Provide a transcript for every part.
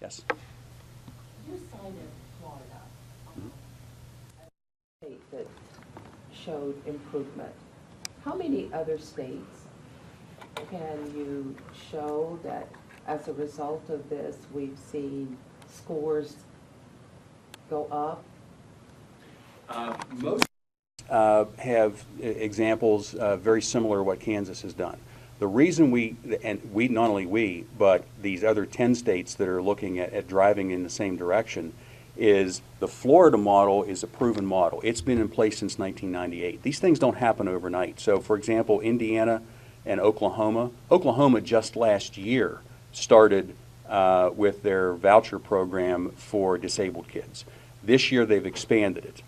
Yes. You cited Florida, a state that showed improvement. How many other states can you show that as a result of this, we've seen scores go up? Most have examples very similar to what Kansas has done. The reason we, not only we, but these other 10 states that are looking at driving in the same direction, is the Florida model is a proven model. It's been in place since 1998. These things don't happen overnight. So, for example, Indiana and Oklahoma just last year started with their voucher program for disabled kids. This year they've expanded it.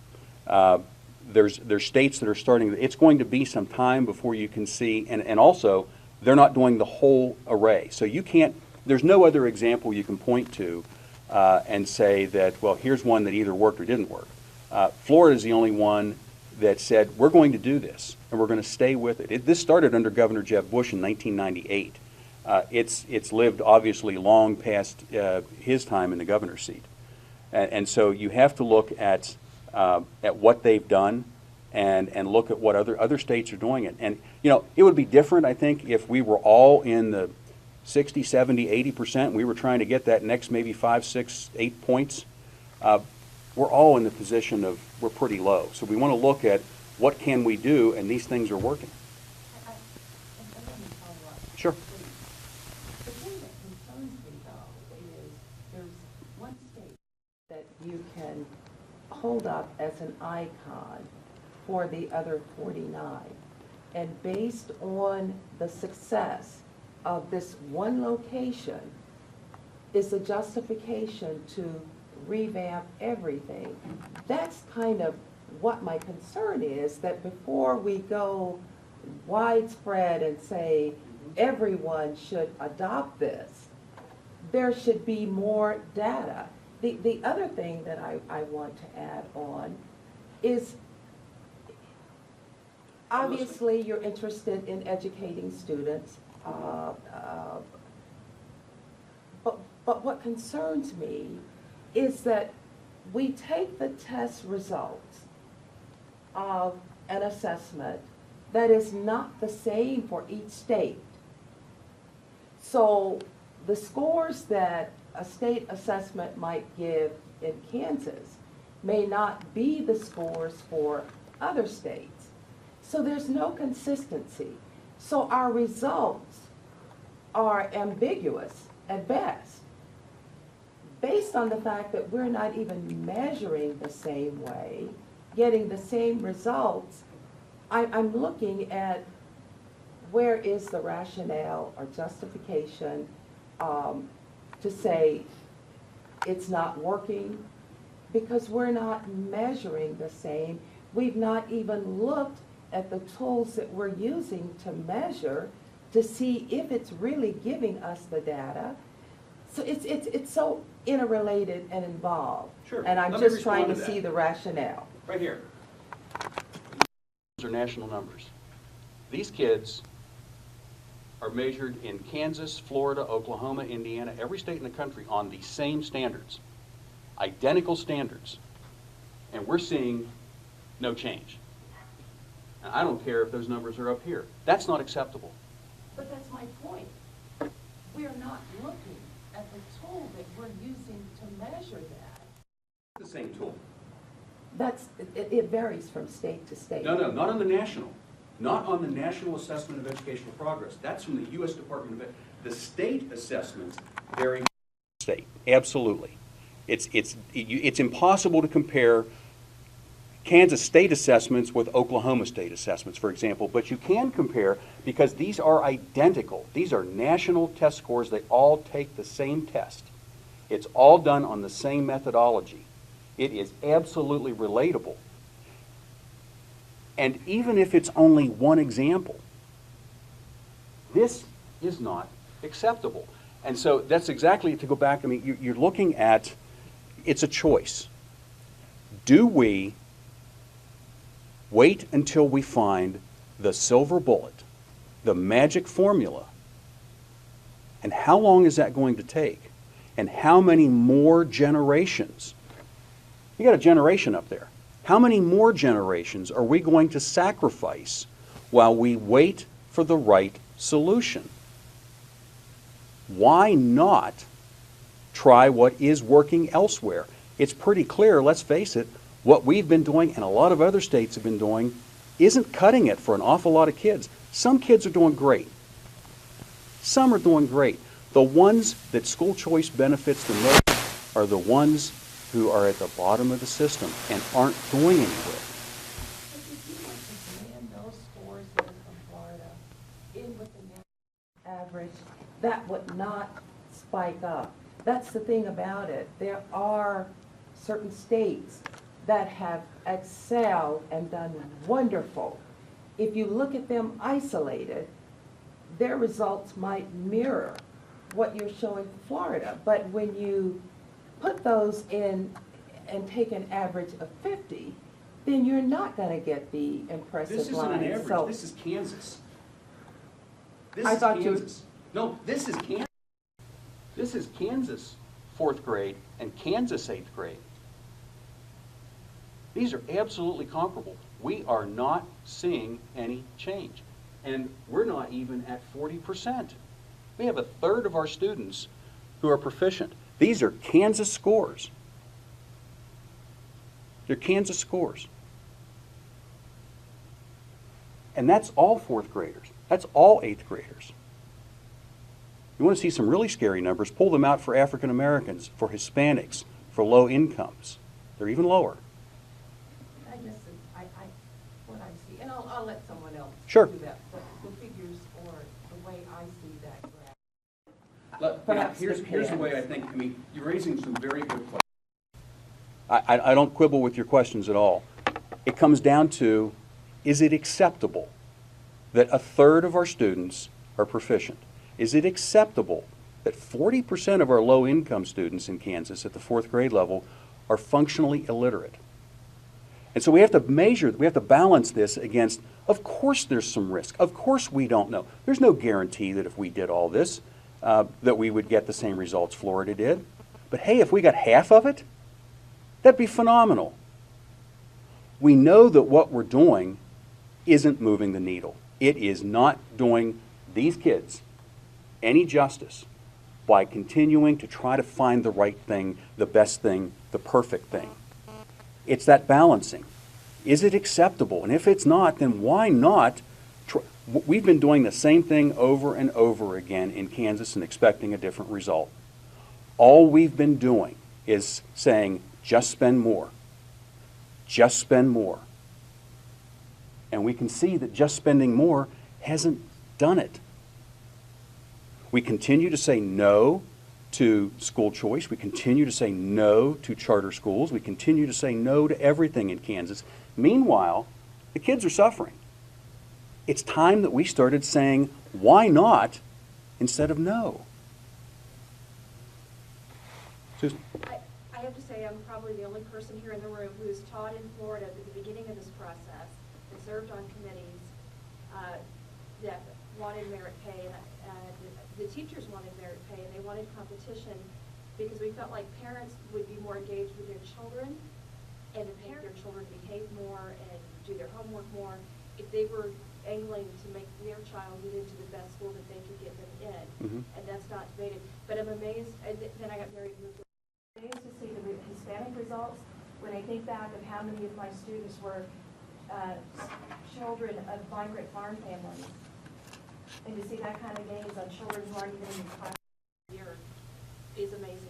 There's states that are starting. It's going to be some time before you can see, and also they're not doing the whole array. So you can't. There's no other example you can point to and say that, well, here's one that either worked or didn't work. Florida is the only one that said we're going to do this and we're going to stay with it. This started under Governor Jeb Bush in 1998. It's lived obviously long past his time in the governor's seat, and so you have to look at what they've done and look at what other states are doing it. And you know, it would be different, I think, if we were all in the 60, 70, 80%. We were trying to get that next maybe 5, 6, 8 points. We're all in the position of we're pretty low. So we want to look at what can we do, and these things are working. Sure. The thing that concerns me, though, is there's one state that you can hold up as an icon for the other 49. And based on the success of this one location is a justification to revamp everything. That's kind of what my concern is, that before we go widespread and say everyone should adopt this, there should be more data. The other thing that I want to add on is, obviously you're interested in educating students, but what concerns me is that we take the test results of an assessment that is not the same for each state. So the scores that a state assessment might give in Kansas may not be the scores for other states. So there's no consistency. So our results are ambiguous at best, based on the fact that we're not even measuring the same way, getting the same results. I'm looking at where is the rationale or justification to say it's not working, because we're not measuring the same. We've not even looked at the tools that we're using to measure to see if it's really giving us the data. So it's so interrelated and involved. Sure. And I'm Let me just trying to respond to see that. the rationale. Right here. These are national numbers. These kids are measured in Kansas, Florida, Oklahoma, Indiana, every state in the country on the same standards, identical standards, and we're seeing no change. And I don't care if those numbers are up here. That's not acceptable. But that's my point. We're not looking at the tool that we're using to measure that. The same tool. It varies from state to state. No, not on the national. Not on the National Assessment of Educational Progress. That's from the U.S. Department of Ed. The state assessments vary. State, absolutely. It's impossible to compare Kansas state assessments with Oklahoma state assessments, for example, but you can compare because these are identical. These are national test scores. They all take the same test. It's all done on the same methodology. It is absolutely relatable. And even if it's only one example, this is not acceptable. And so that's exactly, to go back, I mean, you're looking at, it's a choice. Do we wait until we find the silver bullet, the magic formula? And how long is that going to take? And how many more generations? You got a generation up there. How many more generations are we going to sacrifice while we wait for the right solution? Why not try what is working elsewhere? It's pretty clear, let's face it, what we've been doing and a lot of other states have been doing isn't cutting it for an awful lot of kids. Some kids are doing great. Some are doing great. The ones that school choice benefits the most are the ones who are at the bottom of the system and aren't going anywhere. But if you want to command those scores that are from Florida in with the national average, that would not spike up. That's the thing about it. There are certain states that have excelled and done wonderful. If you look at them isolated, their results might mirror what you're showing for Florida. But when you put those in and take an average of 50, then you're not going to get the impressive This isn't line. an average, So this is Kansas. This I is thought you- Kansas. No, this is Kansas. This is Kansas 4th grade and Kansas 8th grade. These are absolutely comparable. We are not seeing any change. And we're not even at 40%. We have a third of our students who are proficient. These are Kansas scores. They're Kansas scores. And that's all 4th graders. That's all 8th graders. You want to see some really scary numbers, pull them out for African Americans, for Hispanics, for low incomes. They're even lower. I guess what I see, and I'll let someone else Sure. do that, but the figures or the way I see that graph. Look, Perhaps here's the way I depends. think, you're raising some very good questions. I don't quibble with your questions at all. It comes down to, is it acceptable that a third of our students are proficient? Is it acceptable that 40% of our low-income students in Kansas at the 4th grade level are functionally illiterate? And so we have to measure, we have to balance this against, of course there's some risk. Of course we don't know. There's no guarantee that if we did all this, that we would get the same results Florida did. But hey, if we got half of it, that'd be phenomenal. We know that what we're doing isn't moving the needle. It is not doing these kids any justice by continuing to try to find the right thing, the best thing, the perfect thing. It's that balancing. Is it acceptable? And if it's not, then why not? We've been doing the same thing over and over again in Kansas and expecting a different result. All we've been doing is saying, just spend more. Just spend more. And we can see that just spending more hasn't done it. We continue to say no to school choice. We continue to say no to charter schools. We continue to say no to everything in Kansas. Meanwhile, the kids are suffering. It's time that we started saying, why not, instead of no. Susan? I have to say, I'm probably the only person here in the room who's taught in Florida at the beginning of this process and served on committees that wanted merit pay, and the teachers wanted merit pay, and they wanted competition because we felt like parents would be more engaged with their children and make their children behave more and do their homework more if they were angling to make their child get into the best school that they could get them in. Mhm. And that's not debated. But I'm amazed, and then I got very moved. Amazed to see the Hispanic results when I think back of how many of my students were children of migrant farm families. And to see that kind of gains on children who aren't even in the class year is amazing.